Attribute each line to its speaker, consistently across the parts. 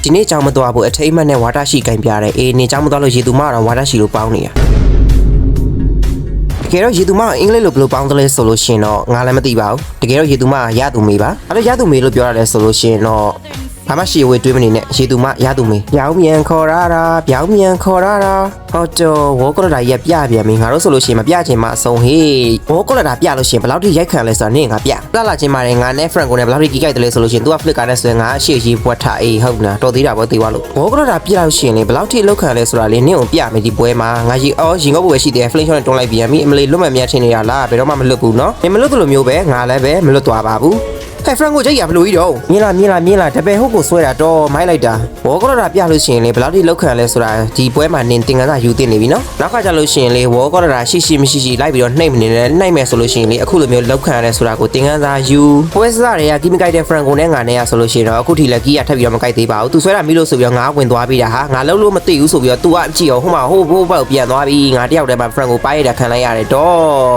Speaker 1: ဒီနေ့ကြောင်းမသွားဘူးအထိတ်အမှတ်နဲ့ဝါတာရှိကင်ပြတယ်အေးနေကြောင်းမသွားလို့ရေသူမတော့ဝါတာရှိလို့ပေါင်းနေရတကယ်တော့ရေသူမအင်္ဂလိပ်လိုဘယ်လိုပေါင်းတယ်လဲဆိုလို့ရှင်တော့ငါလည်းမသိပါဘူးတကယ်တော့ရေသူမရသူမေးပါအဲ့တော့ရသူမေးလို့ပြောရတယ်ဆိုလို့ရှင်တော့ဘာမှရှိဝေးတွေးမနေနဲ့ရေသူမရသူမေးပြောင်းမြန်ခေါ်ရတာပြောင်းမြန်ခေါ်ရတာဟောတော့ဝေါ်ကလတာရက်ပြပြန်ပြီငါတို့ဆိုလို့ရှိရင်မပြချင်မှအဆုံးဟေးဝေါ်ကလတာပြလို့ရှိရင်ဘယ်လောက်ထိရိုက်ခံလဲဆိုတာနင့်ငါပြပြလာချင်းပါတယ်ငါနဲ့ friend ကိုနဲ့ဘယ်လောက်ထိကြီးကြိုက်တယ်လဲဆိုလို့ရှိရင် तू က flip ကနဲ့ဆိုရင်ငါအရှိရှိဘွက်ထားအေးဟုတ်လားတော်သေးတာပေါ့သေးသွားလို့ဝေါ်ကလတာပြလို့ရှိရင်လေဘယ်လောက်ထိလောက်ခံလဲဆိုတာလေနင့်ကိုပြမယ်ဒီပွဲမှာငါရင်ငုတ်ဖို့ပဲရှိတယ် flame shot နဲ့တွန်းလိုက်ပြန်ပြီအမလေးလွတ်မှမြတ်ချင်းနေတာလားဘယ်တော့မှမလွတ်ဘူးနော်နင်မလွတ်သလိုမျိုးပဲငါလည်းပဲမလွတ်သွားပါဘူးဟဲ့ friend ကိုကြိတ်ရဘလို့ကြီးတော့မြင်လားတပည့်ဟုတ်ကိုဆွဲတာတော့မိုက်လိုက်တာဝေါ်ကလတာပြလို့ရှိရင်လေဘယ်လောက်ထိလောက်ခံလဲဆိုတာဒီပွဲမှာနင်တင်ကန်းစာယူတင်နေပြီနော်နောက်ကကြလို့ရှိရင်လေဝေါ်ကလတာရှိမရှိလိုက်ပြီးတော့နှိမ့်မနေနဲ့နှိုက်မယ်ဆိုလို့ရှိရင်လေအခုလိုမျိုးလောက်ခံရလဲဆိုတာကိုတင်ကန်းစာယူပွဲစားတွေကကီမကိုက်တဲ့ friend ကိုနဲ့ငါနဲ့ရဆိုလို့ရှိရင်တော့အခုထိလည်းကီးရထပ်ပြီးတော့မကိုက်သေးပါဘူးသူဆွဲတာမိလို့ဆိုပြီးတော့ငါဝင်သွားပြီးတာဟာငါလုံးလို့မသိဘူးဆိုပြီးတော့ तू ကအကြည့်အောင်ဟိုမှာဟိုဘက်ပြန်သွားပြီးငါတယောက်တည်းမှာ friend ကိုပါရတာခံလိုက်ရတယ်တော့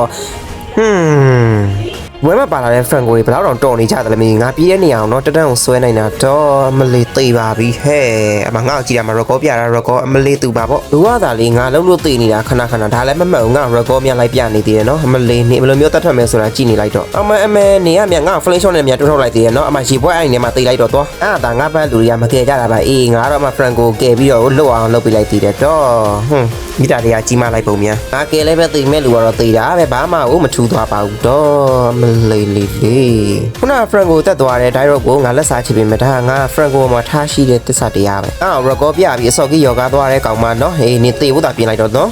Speaker 1: ဝဲမပါလာတဲ့ friend ကိုဘယ်တော့တော်နေကြတယ်လဲမင်းငါပြေးတဲ့နေအောင်တော့တတန်းကိုဆွဲနေတာတော့အမလေးသိပါပြီဟဲ့အမငါ့ကိုကြည့်တာမှာ record ပြတာ record အမလေးသူပါပေါ့လူကသာလေးငါလုံးလို့သိနေတာခဏဒါလည်းမမှတ်ဘူးငါ record မြလိုက်ပြနေသေးတယ်နော်အမလေးနေဘယ်လိုမျိုးတတ်ထွက်မယ်ဆိုတာကြည့်နေလိုက်တော့အမနေရမြငါ flame shot နဲ့မြတွန်းထုတ်လိုက်သေးတယ်နော်အမရေပွဲအဲ့နေမှာသိလိုက်တော့အဲ့ဒါငါဘက်လူတွေကမကယ်ကြတာပါအေးငါတော့အမ friend ကိုကယ်ပြီးတော့လှုပ်အောင်လုပ်ပေးလိုက်သေးတယ်တော့မိတာတွေကကြီးမလိုက်ပုံများငါကယ်လည်းပဲသိမဲ့လူကတော့သိတာပဲဘာမှမထူးသွားပါဘူးတော့အမလေးခုန friend ကိုတက်သွားတဲ့ dialogue ကိုငါလက်စားချပေးမယ်ဒါငါ friend ကိုမှထားရှိတဲ့သစ္စာတရားပဲrecord ပြပြီးအစော်ကြီးယောဂသွားတဲ့ကောင်မနော်ဟေးနေသေးဖို့တာပြင်လိုက်တော့နော်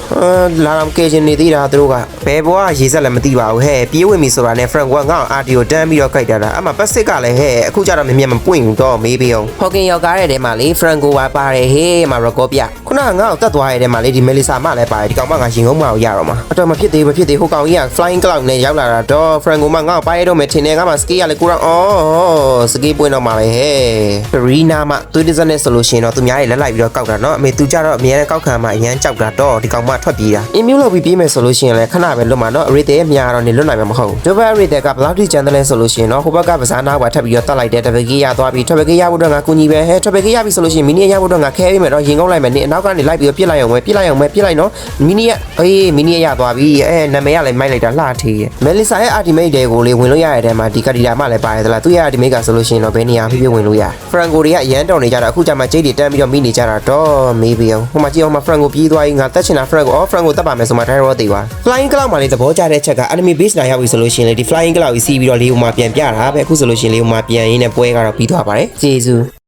Speaker 1: လာတော့ကဲချင်းနေသေးတာသူတို့ကဘယ်ဘွားရေးဆက်လည်းမသိပါဘူးဟဲ့ပြေးဝင်ပြီဆိုတာနဲ့ friend ကငါ့အာဒီကိုတန်းပြီးတော့ကြိုက်တာအမှပတ်စစ်ကလည်းဟဲ့အခုကျတော့မြင်မပွင့်ဘူးတော့မေးပေးအောင်ဟော်ကင်ယောဂတဲ့ထဲမှာလေ friend ကိုပါတယ်ဟေးမှာ record ပြခုနငါ့ကိုတက်သွားတဲ့ထဲမှာလေဒီမယ်လီစာမလည်းပါတယ်ဒီကောင်မငါရင်ငုံမအောင်ရတော့မှာအတော်မဖြစ်သေးဟိုကောင်ကြီးက flying cloud နဲ့ရောက်လာတာတော့ friend ကိုမှငါ့ကိုပါရတော့မယ်ထင်တယ်ငါမှ ski ကလည်းကိုတော့စကေးပွင့်တော့မှာပဲဟဲ့ရီနာမသွေးတစက်နဲ့ဆိုလို့ရှိရင်တော့သူများတွေလက်လိုက်ပြီးတော့ကောက်တာနော်အမေသူကြတော့အများနဲ့ကောက်ခံမှအရန်ကြောက်တာတော့ဒီကောင်မထွက်ပြေးတာအင်မြူလုပ်ပြီးပြေးမယ်ဆိုလို့ရှိရင်လည်းခဏပဲလွတ်မှာနော်အရီတဲရဲ့မြားတော့နေလွတ်နိုင်မှာမဟုတ်ဘူးဒိုဘယ်အရီတဲကဘလောက်ထိကျန်တယ်လဲဆိုလို့ရှိရင်တော့ဟိုဘက်ကပဇာနာကထပ်ပြီးတော့တတ်လိုက်တဲ့တပကေးရသွားပြီးတပကေးရဖို့တော့ငါကူညီပဲဟဲ့တပကေးရပြီဆိုလို့ရှိရင်မီနီရဖို့တော့ငါခဲပေးမယ်တော့ရင်ကုန်လိုက်မယ်နေအနောက်ကနေလိုက်ပြီးတော့ပြစ်လိုက်အောင်ပဲပြစ်လိုက်နော်မီနီရသွားပြီနာမည်ကလည်းမိုက်လိုက်တာလှထီးရဲ့မယ်လီစာရဲ့ ultimate တွေကိုလေဝင်လို့ရတဲ့ထဲမှာဒီကတီလာမလည်းပါတယ်သလားသူရဲ့ ultimate ကဆိုလို့ရှိရင်တော့ဘယ်နေရာဖြစ်ဝင်လို့ရ Franco တွေကအရန်တော်နေကြတာအခုကျမှဂျိတ်တွေတန်းပြီးတော့မိနေကြတာတော့မေးပြီးအောင်ဟိုမှာကြည့်အောင်မှာ Franco ပြေးသွားရင်ငါတက်ချင်တာ Franco တက်ပါမယ်ဆိုမှ Tyro သေးပါ Flying Cloud မှာလေသဘောကျတဲ့ချက်က enemy base နာရောက်ပြီဆိုလို့ရှိရင်လေဒီ Flying Cloud ကြီးစီးပြီးတော့လေးဟိုမှာပြန်ပြတာပဲအခုဆိုလို့ရှိရင်လေးဟိုမှာပြန်ရင်းနဲ့ပွဲကတော့ပြီးသွားပါတယ်ကျေးဇူး